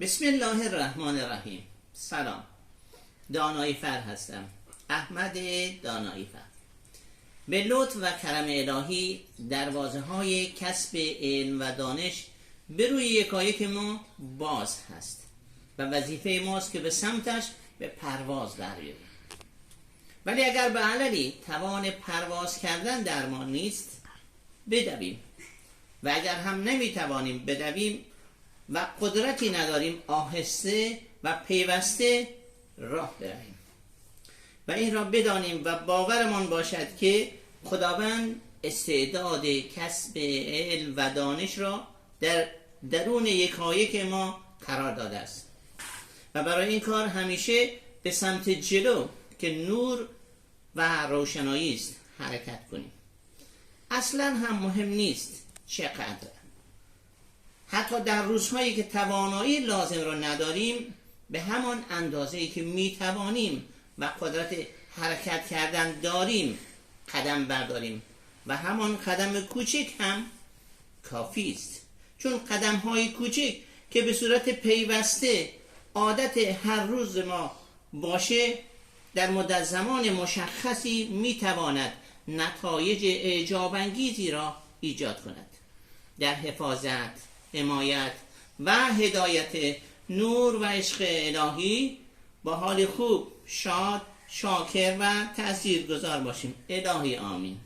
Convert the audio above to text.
بسم الله الرحمن الرحیم. سلام، دانایی فر هستم، احمد دانایی فر. به لطف و کرم الهی دروازه های کسب علم و دانش به روی یکایک ما باز هست و وظیفه ماست که به سمتش به پرواز در بیاییم. ولی اگر به عللی توان پرواز کردن در ما نیست، بدویم، و اگر هم نمیتوانیم بدویم و قدرتی نداریم، آهسته و پیوسته راه برویم و این را بدانیم و باورمان باشد که خداوند استعداد کسب علم و دانش را در درون یکایک ما قرار داده است و برای این کار همیشه به سمت جلو که نور و روشنایی است حرکت کنیم. اصلا هم مهم نیست چقدر، حتی در روزهایی که توانایی لازم را نداریم، به همان اندازه‌ای که میتوانیم و قدرت حرکت کردن داریم قدم برداریم و همان قدم کوچک هم کافی است، چون قدم‌های کوچک که به صورت پیوسته عادت هر روز ما باشه، در مدت زمان مشخصی میتواند نتایج اعجاب‌انگیزی را ایجاد کند در حفاظت، حمایت و هدایت نور و عشق الهی. با حال خوب، شاد، شاکر و تأثیرگذار باشیم. الهی آمین.